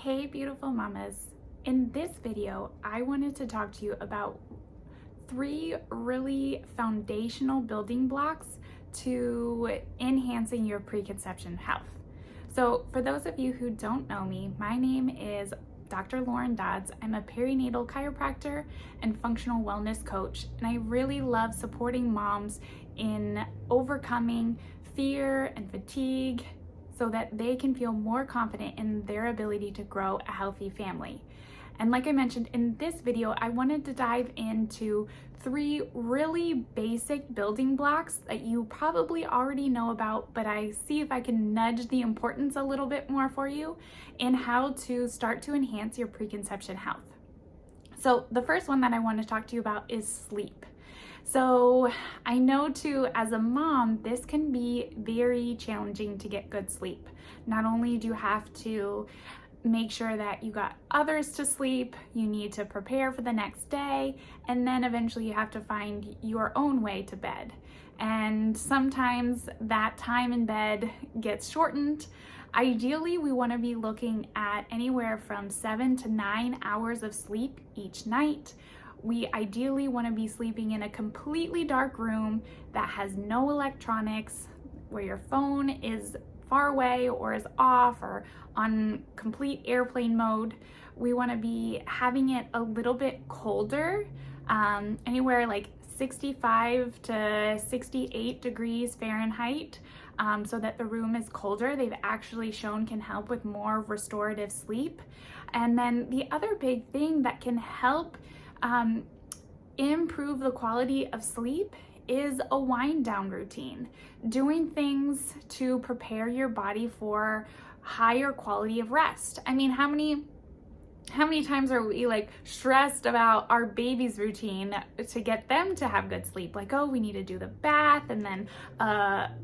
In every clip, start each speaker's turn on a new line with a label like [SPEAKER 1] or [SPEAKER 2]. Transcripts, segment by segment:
[SPEAKER 1] Hey beautiful mamas. In this video, I wanted to talk to you about 3 really foundational building blocks to enhancing your preconception health. So for those of you who don't know me, my name is Dr. Lauren Dodds. I'm a perinatal chiropractor and functional wellness coach, and I really love supporting moms in overcoming fear and fatigue so that they can feel more confident in their ability to grow a healthy family. And like I mentioned in this video, I wanted to dive into 3 really basic building blocks that you probably already know about, but I see if I can nudge the importance a little bit more for you in how to start to enhance your preconception health. So the first one that I want to talk to you about is sleep. So I know too, as a mom, this can be very challenging to get good sleep. Not only do you have to make sure that you got others to sleep, you need to prepare for the next day, and then eventually you have to find your own way to bed. And sometimes that time in bed gets shortened. Ideally, we want to be looking at anywhere from 7 to 9 hours of sleep each night. We ideally want to be sleeping in a completely dark room that has no electronics, where your phone is far away or is off or on complete airplane mode. We want to be having it a little bit colder, anywhere like 65 to 68 degrees Fahrenheit, so that the room is colder. They've actually shown can help with more restorative sleep. And then the other big thing that can help improve the quality of sleep is a wind down routine. Doing things to prepare your body for higher quality of rest. I mean, how many times are we like stressed about our baby's routine to get them to have good sleep? Like, oh, we need to do the bath and then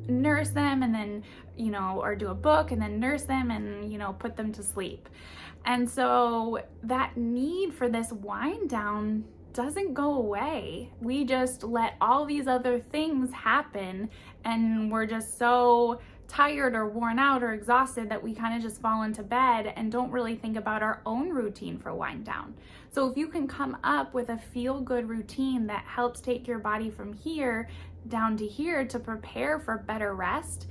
[SPEAKER 1] nurse them, and then, or do a book and then nurse them and, put them to sleep. And so that need for this wind down doesn't go away. We just let all these other things happen, and we're just so tired or worn out or exhausted that we kind of just fall into bed and don't really think about our own routine for wind down. So if you can come up with a feel-good routine that helps take your body from here down to here to prepare for better rest,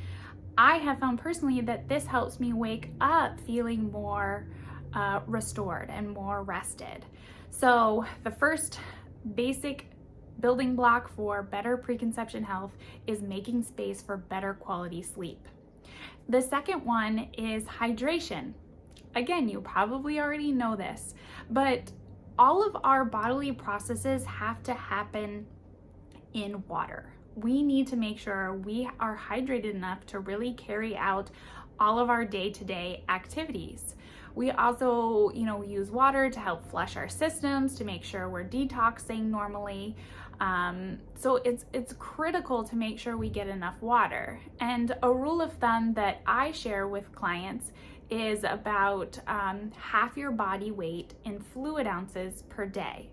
[SPEAKER 1] I have found personally that this helps me wake up feeling more restored and more rested. So the first basic building block for better preconception health is making space for better quality sleep. The second one is hydration. Again, you probably already know this, but all of our bodily processes have to happen in water. We need to make sure we are hydrated enough to really carry out all of our day-to-day activities. We also, use water to help flush our systems, to make sure we're detoxing normally. So it's critical to make sure we get enough water. And a rule of thumb that I share with clients is about half your body weight in fluid ounces per day.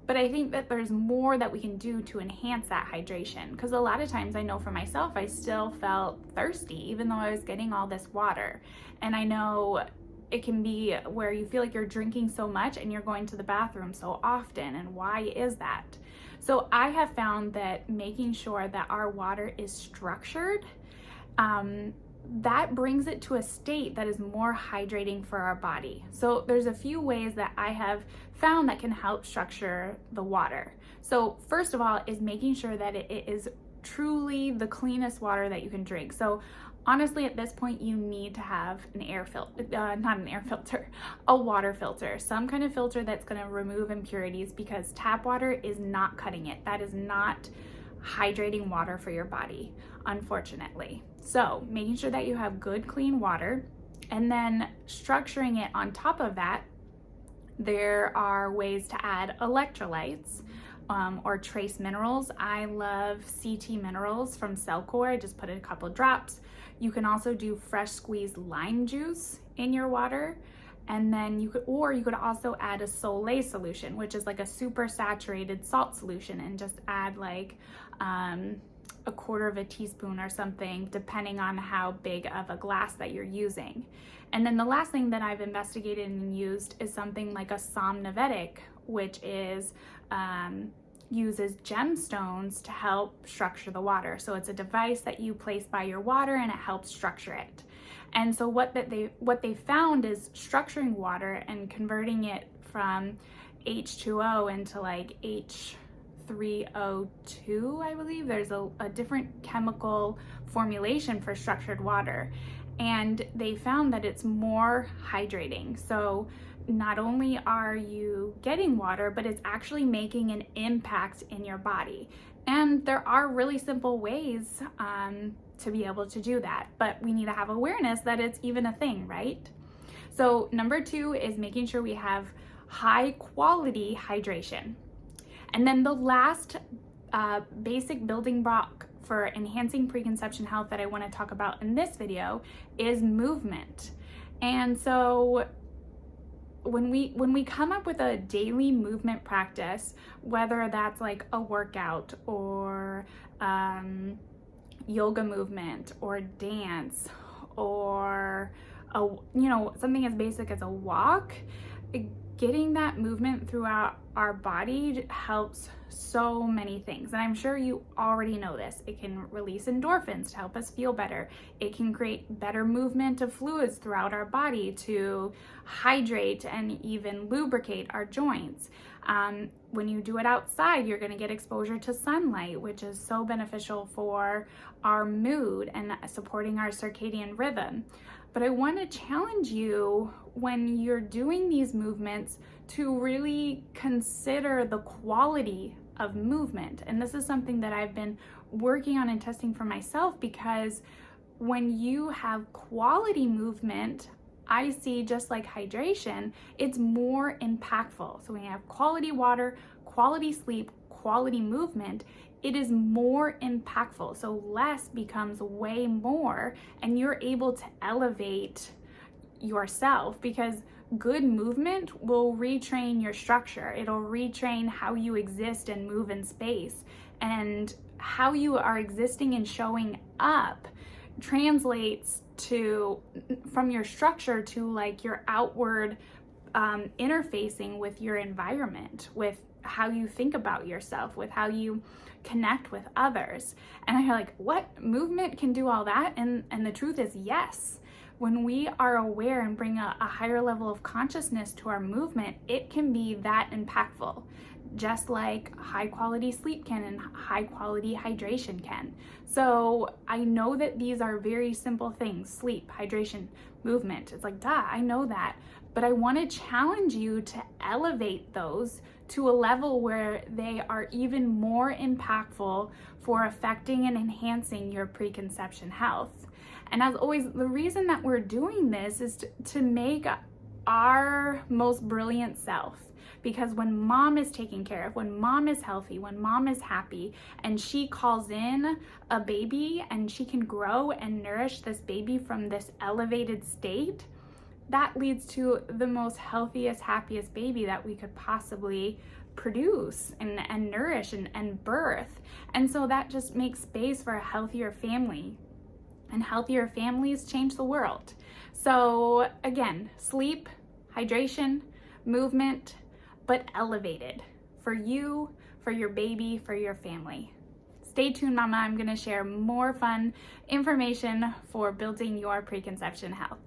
[SPEAKER 1] But I think that there's more that we can do to enhance that hydration, because a lot of times I know for myself, I still felt thirsty even though I was getting all this water. And I know it can be where you feel like you're drinking so much and you're going to the bathroom so often. And why is that? So I have found that making sure that our water is structured, that brings it to a state that is more hydrating for our body. So there's a few ways that I have found that can help structure the water. So first of all is making sure that it is truly the cleanest water that you can drink. So honestly, at this point, you need to have an air filter, not an air filter, a water filter, some kind of filter that's going to remove impurities, because tap water is not cutting it. That is not hydrating water for your body, unfortunately. So making sure that you have good, clean water, and then structuring it on top of that, there are ways to add electrolytes. Or trace minerals. I love CT minerals from Cellcore. I just put a couple drops. You can also do fresh squeezed lime juice in your water. And then you could also add a Soleil solution, which is like a super saturated salt solution, and just add like a quarter of a teaspoon or something, depending on how big of a glass that you're using. And then the last thing that I've investigated and used is something like a somnovetic, which is uses gemstones to help structure the water. So it's a device that you place by your water and it helps structure it. And so what they found is structuring water and converting it from H2O into like H3O2, I believe. There's a different chemical formulation for structured water. And they found that it's more hydrating. So not only are you getting water, but it's actually making an impact in your body. And there are really simple ways to be able to do that, but we need to have awareness that it's even a thing, right? So number 2 is making sure we have high quality hydration. And then the last basic building block for enhancing preconception health that I want to talk about in this video is movement. And so when we come up with a daily movement practice, whether that's like a workout or yoga movement or dance or something as basic as a walk, getting that movement throughout our body helps so many things. And I'm sure you already know this. It can release endorphins to help us feel better. It can create better movement of fluids throughout our body to hydrate and even lubricate our joints. When you do it outside, you're going to get exposure to sunlight, which is so beneficial for our mood and supporting our circadian rhythm. But I want to challenge you when you're doing these movements to really consider the quality of movement. And this is something that I've been working on and testing for myself, because when you have quality movement, I see, just like hydration, it's more impactful. So when you have quality water, quality sleep, quality movement, it is more impactful. So less becomes way more, and you're able to elevate yourself, because good movement will retrain your structure. It'll retrain how you exist and move in space, and how you are existing and showing up translates to from your structure to like your outward interfacing with your environment, with how you think about yourself, with how you connect with others. And I'm like, what? Movement can do all that? And the truth is, yes. When we are aware and bring a higher level of consciousness to our movement, it can be that impactful, just like high quality sleep can and high quality hydration can. So I know that these are very simple things: sleep, hydration, movement. It's like, duh, I know that. But I want to challenge you to elevate those to a level where they are even more impactful for affecting and enhancing your preconception health. And as always, the reason that we're doing this is to make our most brilliant self. Because when mom is taken care of, when mom is healthy, when mom is happy, and she calls in a baby and she can grow and nourish this baby from this elevated state, that leads to the most healthiest, happiest baby that we could possibly produce and nourish and birth. And so that just makes space for a healthier family. And healthier families change the world. So again, sleep, hydration, movement, but elevated for you, for your baby, for your family. Stay tuned, Mama. I'm going to share more fun information for building your preconception health.